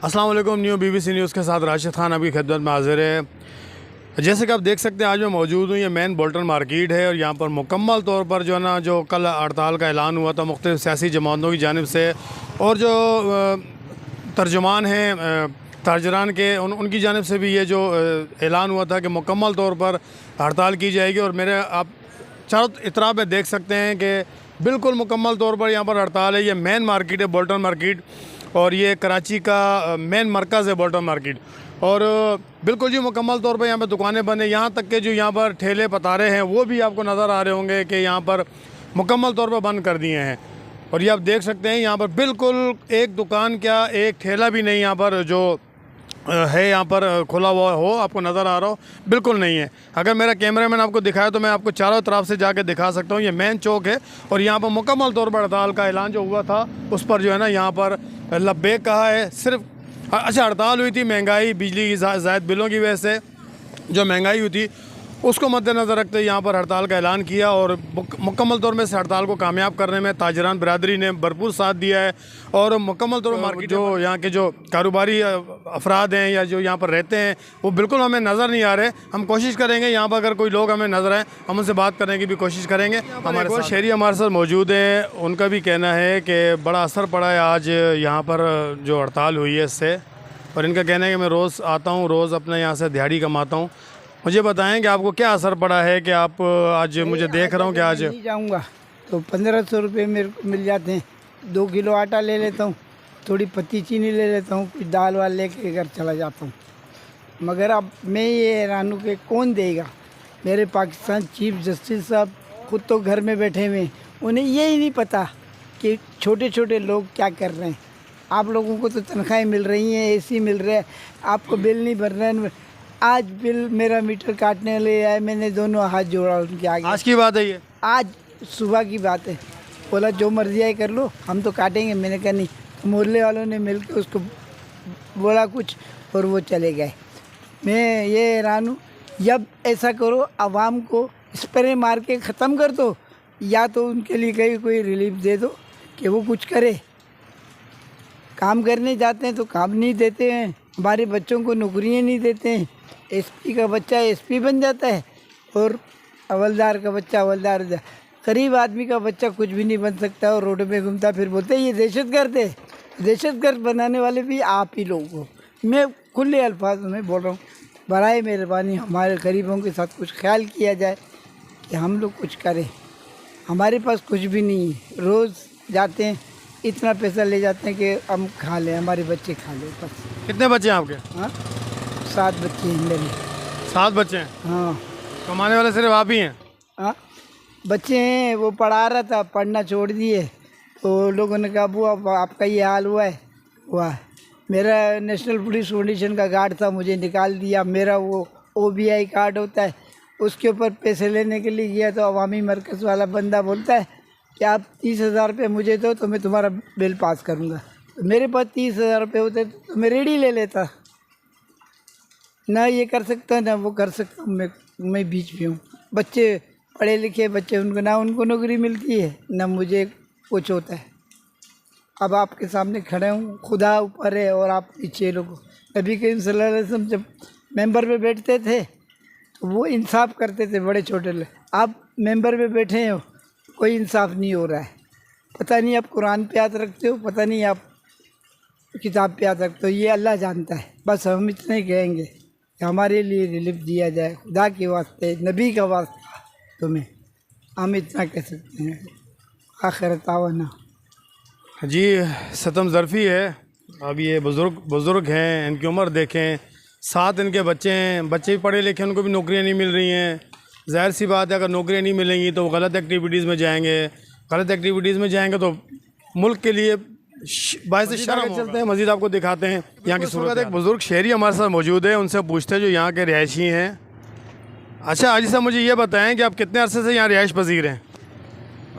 अस्सलाम वालेकुम। New BBC news के साथ राशिद खान आपकी खिदमत में हाजिर है। जैसे कि आप देख सकते हैं आज मैं मौजूद हूँ, ये मेन बोल्टन मार्केट है और यहाँ पर मुकम्मल तौर पर जो है ना, जो कल हड़ताल का ऐलान हुआ था मुख्तलिफ़ सियासी जमातों की जानिब से और जो तर्जुमान हैं ताजरान के उनकी जानिब से भी ये जो ऐलान हुआ था कि मुकम्मल तौर पर हड़ताल की जाएगी। और मेरे आप चारों इतराब में देख सकते हैं कि बिल्कुल मुकम्मल तौर पर यहाँ पर हड़ताल है। ये मेन मार्केट है बोल्टन मार्केट और ये कराची का मेन मरकज़ है बोल्टन मार्केट। और बिल्कुल जी मुकम्मल तौर पर यहाँ पर दुकानें बंद हैं, यहाँ तक के जो यहाँ पर ठेले पतारे हैं वो भी आपको नज़र आ रहे होंगे कि यहाँ पर मुकम्मल तौर पर बंद कर दिए हैं। और ये आप देख सकते हैं यहाँ पर बिल्कुल एक दुकान क्या एक ठेला भी नहीं यहाँ पर जो है यहाँ पर खुला हुआ हो आपको नज़र आ रहा हो, बिल्कुल नहीं है। अगर मेरा कैमरामैन आपको दिखाया तो मैं आपको चारों तरफ से जाके दिखा सकता हूँ। ये मेन चौक है और यहाँ पर मुकम्मल तौर पर हड़ताल का ऐलान जो हुआ था उस पर जो है ना यहाँ पर लब्बैक कहा है। सिर्फ अच्छा हड़ताल हुई थी महंगाई बिजली की ज़ायद बिलों की वजह से जो महंगाई हुई थी उसको मद्देनज़र रखते यहाँ पर हड़ताल का ऐलान किया और मुकम्मल तौर में इस हड़ताल को कामयाब करने में ताजरान बरदरी ने भरपूर साथ दिया है। और मुकम्मल तौर पर मार्केट जो यहाँ के जो कारोबारी अफराद हैं या जो यहाँ पर रहते हैं वो बिल्कुल हमें नज़र नहीं आ रहे। हम कोशिश करेंगे यहाँ पर अगर कोई लोग हमें नज़र आए हम उनसे बात करने की भी कोशिश करेंगे। हमारे और शहरी हमारे साथ मौजूद हैं, उनका भी कहना है कि बड़ा असर पड़ा है आज यहाँ पर जो हड़ताल हुई है इससे। और इनका कहना है कि मैं रोज़ आता हूँ, रोज़ अपने यहाँ से दिहाड़ी कमाता हूँ। मुझे बताएं कि आपको क्या असर पड़ा है कि आप आज मुझे देख रहा हूँ कि आज नहीं जाऊँगा तो 1500 रुपये मेरे को मिल जाते हैं। 2 किलो आटा ले लेता हूँ, थोड़ी पत्ती चीनी ले लेता हूँ, कुछ दाल वाल लेके घर चला जाता हूँ। मगर अब मैं ये हैरान हूँ कि कौन देगा। मेरे पाकिस्तान चीफ जस्टिस साहब खुद तो घर में बैठे हुए, उन्हें यही नहीं पता कि छोटे छोटे लोग क्या कर रहे हैं। आप लोगों को तो तनख्वाहें मिल रही हैं, AC मिल रहा है, आपको बिल नहीं भर रहे हैं। आज बिल मेरा मीटर काटने ले आए, मैंने दोनों हाथ जोड़ा उनके आगे। आज की बात है ये? आज सुबह की बात है। बोला जो मर्जी है कर लो, हम तो काटेंगे। मैंने कहा नहीं। मोहल्ले वालों ने मिलकर उसको बोला कुछ और वो चले गए। मैं ये हैरान हूँ, जब ऐसा करो आवाम को स्प्रे मार के ख़त्म कर दो या तो उनके लिए कहीं कोई रिलीफ दे दो कि वो कुछ करे। काम करने जाते हैं तो काम नहीं देते हैं, हमारे बच्चों को नौकरियाँ नहीं देते हैं। SP का बच्चा SP बन जाता है और हवलदार का बच्चा हवलदार। गरीब आदमी का बच्चा कुछ भी नहीं बन सकता और रोड पे घूमता फिर बोलते हैं ये दहशतगर्द है। दहशतगर्द बनाने वाले भी आप ही लोग हो। मैं खुले अल्फाज में बोल रहा हूँ, बराए मेहरबानी हमारे गरीबों के साथ कुछ ख्याल किया जाए कि हम लोग कुछ करें। हमारे पास कुछ भी नहीं है, रोज़ जाते हैं इतना पैसा ले जाते हैं कि हम खा लें, हमारे बच्चे खा लें बस। कितने बच्चे हैं आपके? हाँ 7 बच्चे हैं मेरे। 7 बच्चे हैं? हाँ। कमाने वाले सिर्फ आप ही हैं? हाँ बच्चे हैं, वो पढ़ा रहा था, पढ़ना छोड़ दिए तो लोगों ने कहा बुआ आपका ये हाल हुआ है। हुआ मेरा नेशनल पुलिस फाउंडेशन का कार्ड था, मुझे निकाल दिया। मेरा वो OBI कार्ड होता है, उसके ऊपर पैसे लेने के लिए गया तो अवामी मरकज़ वाला बंदा बोलता है कि आप 30,000 रुपये मुझे दो तो मैं तुम्हारा बिल पास करूँगा। तो मेरे पास 30,000 रुपये होते तो मैं रेडी ले लेता। ना ये कर सकता ना वो कर सकता, मैं बीच में हूँ। बच्चे पढ़े लिखे बच्चे, उनको ना उनको नौकरी मिलती है ना मुझे कुछ होता है। अब आपके सामने खड़े हूँ, खुदा ऊपर है और आप पीछे लोग। नबी करीम सल्लल्लाहु अलैहि वसल्लम जब मेंबर पे बैठते थे तो वो इंसाफ करते थे बड़े छोटे लोग। आप मेंबर पे बैठे हो, कोई इंसाफ नहीं हो रहा है। पता नहीं आप कुरान पे याद रखते हो, पता नहीं आप किताब पे याद रखते हो, ये अल्लाह जानता है। बस हम इतना ही कहेंगे कि हमारे लिए रिलीफ दिया जाए, खुदा के वास्ते, नबी का वास्ता तुम्हें, हम इतना कह सकते हैं। आखिर तावाना जी सतम ज़रफ़ी है। अब ये बुज़ुर्ग हैं, इनकी उम्र देखें, 7 इनके बच्चे हैं, बच्चे भी पढ़े लिखे, उनको भी नौकरियाँ नहीं मिल रही हैं। ज़ाहिर सी बात है अगर नौकरियाँ नहीं मिलेंगी तो वो गलत एक्टिविटीज़ में जाएंगे, गलत एक्टिविटीज़ में जाएंगे तो मुल्क के लिए बायस शर्म चलते हैं। मज़ीद आपको दिखाते हैं यहाँ की सूरत। एक बुज़ुर्ग शहरी हमारे साथ मौजूद है, उनसे पूछते हैं जो यहाँ के रिहायशी हैं। अच्छा हाजी साहब मुझे ये बताएं कि आप कितने अरसे से यहाँ रिहाइश पजीर हैं?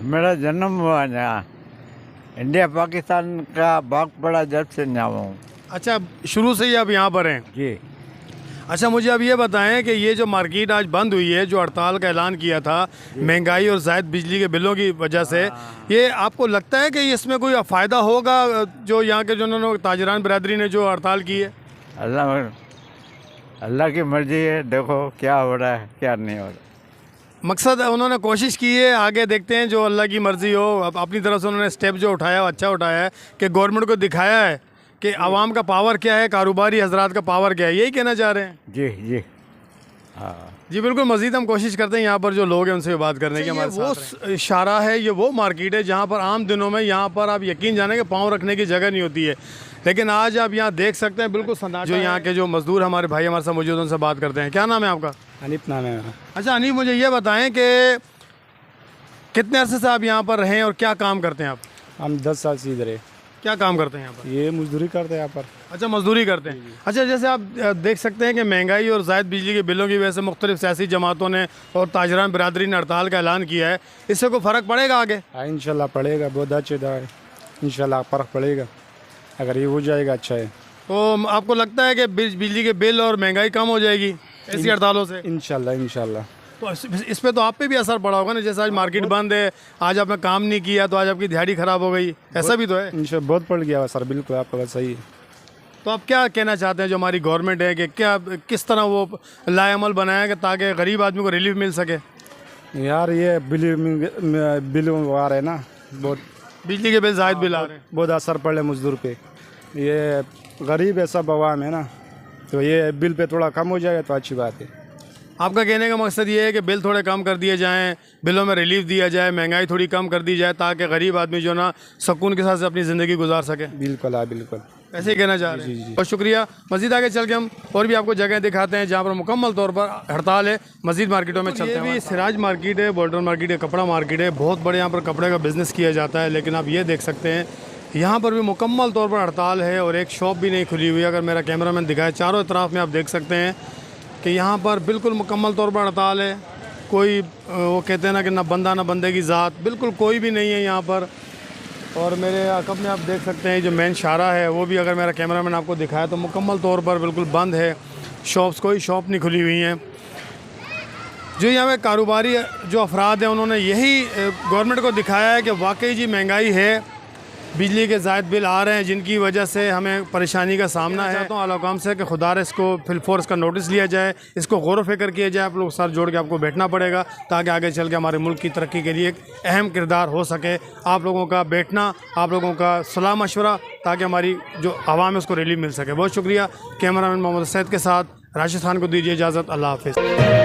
मेरा जन्म हुआ यहाँ, इंडिया पाकिस्तान का भाग पड़ा जब से यहाँ हूँ। अच्छा शुरू से ही आप यहाँ पर हैं? जी। अच्छा, मुझे अब ये बताएं कि ये जो मार्केट आज बंद हुई है, जो हड़ताल का ऐलान किया था महंगाई और ज़ायद बिजली के बिलों की वजह से, ये आपको लगता है कि इसमें कोई फ़ायदा होगा जो यहाँ के जो उन्होंने ताजरान बिरादरी ने जो हड़ताल की है? अल्लाह की मर्जी है, देखो क्या हो रहा है क्या नहीं हो रहा। मकसद है उन्होंने कोशिश की है, आगे देखते हैं जो अल्लाह की मर्ज़ी हो। अब अपनी तरफ से उन्होंने स्टेप जो उठाया वो अच्छा उठाया है कि गवर्नमेंट को दिखाया है कि आवाम का पावर क्या है, कारोबारी हजरात का पावर क्या है, यही कहना चाह रहे हैं। जी जी हाँ जी बिल्कुल, मज़ीद हम कोशिश करते हैं यहाँ पर जो लोग हैं उनसे भी बात करने की। हमारे वो इशारा है, ये वो मार्केट है जहाँ पर आम दिनों में यहाँ पर आप यकीन जाने कि पाँव रखने की जगह नहीं होती है, लेकिन आज आप यहाँ देख सकते हैं बिल्कुल सन्नाटा। जो यहाँ के जो मजदूर हमारे भाई हमारे साथ मौजूद हैं, उनसे बात करते हैं। क्या नाम है आपका? अनीप नाम है मेरा। अच्छा अनीप, मुझे ये बताएं कि कितने अरसे से आप यहाँ पर रहें और क्या काम करते हैं आप? हम 10 साल से इधर है। क्या काम करते हैं यहाँ पर? ये मजदूरी करते हैं यहाँ पर। अच्छा, मजदूरी करते हैं। अच्छा, जैसे आप देख सकते हैं कि महंगाई और ज़ायद बिजली के बिलों की वजह से मुख्तलिफ सियासी जमातों ने और ताजरान बिरादरी ने हड़ताल का ऐलान किया है, इससे कोई फ़र्क पड़ेगा आगे? हाँ इंशाल्लाह पड़ेगा, बहुत अच्छे दवा है, इंशाल्लाह फ़र्क पड़ेगा अगर ये हो जाएगा अच्छा है। तो आपको लगता है कि बिजली के बिल और महंगाई कम हो जाएगी ऐसी हड़तालों से? इंशाल्लाह इंशाल्लाह। तो इस पे तो आप पे भी असर पड़ा होगा ना, जैसे आज मार्केट बंद है, आज आपने काम नहीं किया तो आज आपकी दिहाड़ी ख़राब हो गई, ऐसा भी तो है। इंशाल्लाह बहुत पड़ गया सर, बिल्कुल आपका बात सही है। तो आप क्या कहना चाहते हैं जो हमारी गवर्नमेंट है कि क्या किस तरह वो लाएअमल बनाया कि ताकि गरीब आदमी को रिलीफ मिल सके? यार ये बिल आ रहे हैं ना, बहुत बिजली के बिल ज़ायद बिल आ रहे हैं। बहुत असर पड़ रहा है मजदूर पे। ये गरीब है सब आवाम है ना, तो ये बिल पे थोड़ा कम हो जाएगा तो अच्छी बात है। आपका कहने का मकसद ये है कि बिल थोड़े कम कर दिए जाएं, बिलों में रिलीफ दिया जाए, महंगाई थोड़ी कम कर दी जाए ताकि गरीब आदमी जो ना सुकून के साथ से अपनी ज़िंदगी गुजार सके। बिल्कुल हाँ बिल्कुल ऐसे ही कहना चाह रहे हैं। बहुत शुक्रिया। मज़ीद आगे चल के हम और भी आपको जगह दिखाते हैं जहाँ पर मुकम्मल तौर पर हड़ताल है। मज़ीद मार्केटों में चलते हैं। ये भी सिराज मार्केट है, बोल्टन मार्केट है, कपड़ा मार्केट है, बहुत बड़े यहाँ पर कपड़े का बिज़नेस किया जाता है, लेकिन आप ये देख सकते हैं यहाँ पर भी मुकम्मल तौर पर हड़ताल है और एक शॉप भी नहीं खुली हुई है। अगर मेरा कैमरामैन दिखाए चारों तरफ में आप देख सकते हैं कि यहाँ पर बिल्कुल मुकम्मल तौर पर हड़ताल है। कोई वो कहते हैं ना कि ना बंदा ना बंदे की ज़ात, बिल्कुल कोई भी नहीं है यहाँ पर। और मेरे अकब में आप देख सकते हैं जो मेन शारा है वो भी, अगर मेरा कैमरामैन आपको दिखाया तो मुकम्मल तौर पर बिल्कुल बंद है। शॉप्स, कोई शॉप नहीं खुली हुई हैं। जो यहाँ पे कारोबारी जो अफराद हैं उन्होंने यही गवर्नमेंट को दिखाया है कि वाकई जी महंगाई है, बिजली के ज़ायद बिल आ रहे हैं जिनकी वजह से हमें परेशानी का सामना है। चाहता हूँ आला से कि खुदार इसको फिलफोर्स का नोटिस लिया जाए, इसको गौर व फिक्र किया जाए। आप लोग साथ जोड़ के आपको बैठना पड़ेगा ताकि आगे चल के हमारे मुल्क की तरक्की के लिए एक अहम किरदार हो सके। आप लोगों का बैठना, आप लोगों का सलाह मशवरा, ताकि हमारी जो आवाम है उसको रिलीफ मिल सके। बहुत शुक्रिया। कैमरामैन मोहम्मद सैद के साथ राशिद खान को दीजिए इजाज़त। अल्लाह हाफ़िज़।